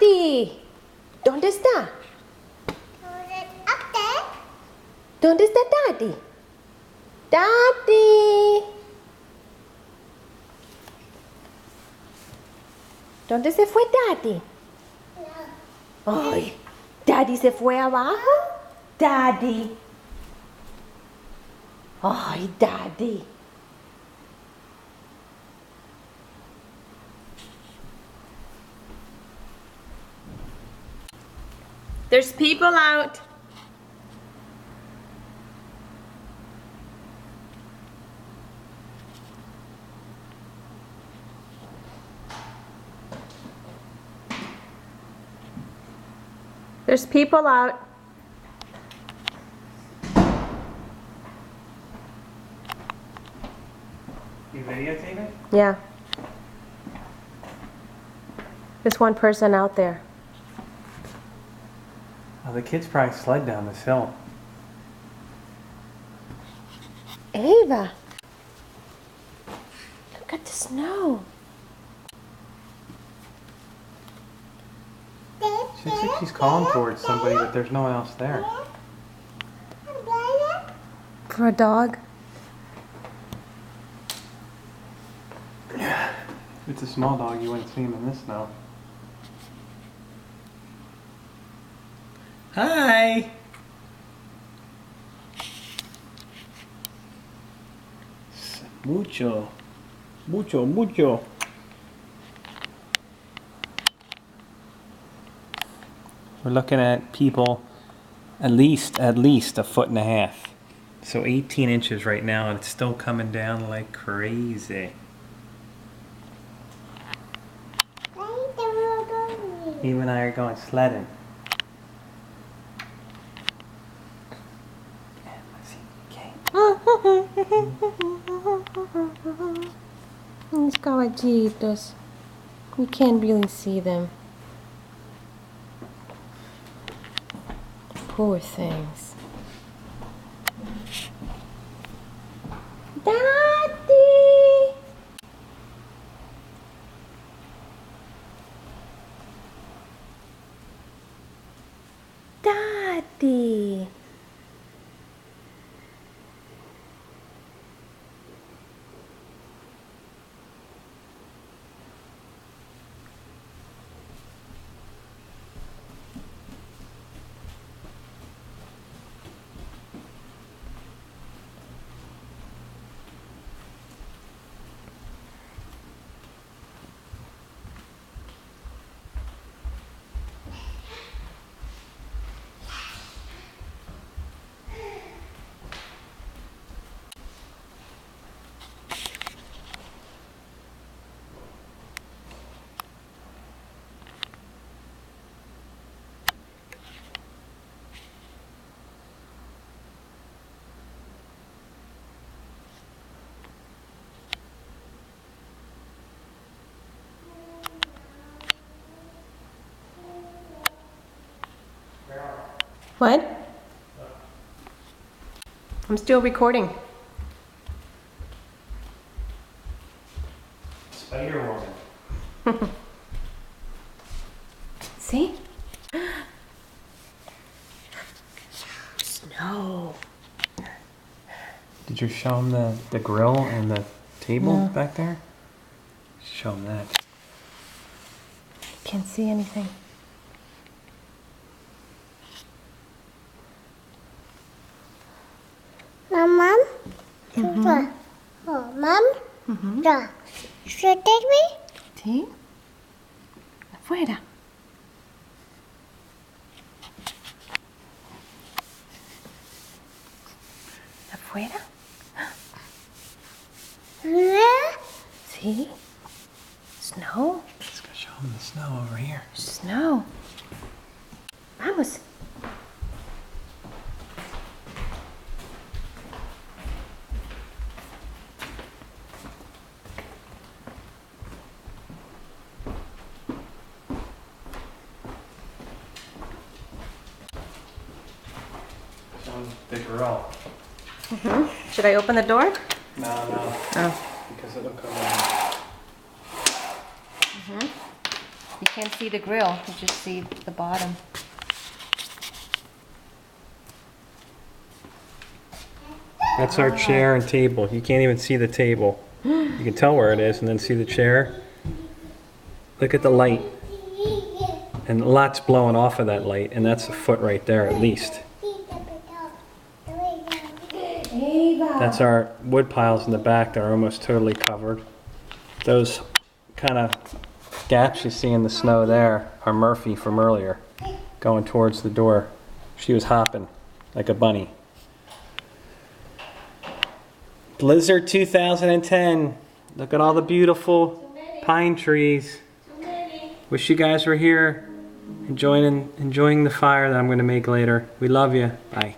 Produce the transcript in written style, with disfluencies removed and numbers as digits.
Daddy! ¿Dónde está? ¿Dónde está Daddy? Daddy! ¿Dónde se fue Daddy? Ay, Daddy se fue abajo. Daddy. Ay, Daddy. There's people out. There's people out. You videotaping? Yeah. There's one person out there. Oh, the kids probably slid down this hill. Ava. Look at the snow. She looks like she's calling towards somebody, but there's no one else there. For a dog? If it's a small dog, you wouldn't see him in this snow. Hi! Mucho. Mucho, mucho. We're looking at people at least 1.5 feet. So 18 inches right now, and it's still coming down like crazy. You and I are going sledding. Os cavaditos. You can't really see them. Poor things. Daddy! Daddy! What? I'm still recording. Spider woman. See? Snow. Did you show him the grill and the table No. back there? Show him that. Can't see anything. Mom? Oh, Mom? Yeah. Should take me? ¿Sí? Afuera. ¿Afuera? Yeah. ¿Sí? Snow. Let's go show him the snow over here. Snow. Vamos. Show him the grill. Should I open the door? No, Oh. because it'll come out. You can't see the grill, you just see the bottom. That's our chair and table. You can't even see the table. You can tell where it is and then see the chair. Look at the light. And lots blowing off of that light, and that's a foot right there at least. That's our wood piles in the back that are almost totally covered. Those kind of gaps you see in the snow there are Murphy from earlier, going towards the door. She was hopping like a bunny. Blizzard 2010. Look at all the beautiful pine trees. Wish you guys were here enjoying the fire that I'm going to make later. We love you. Bye.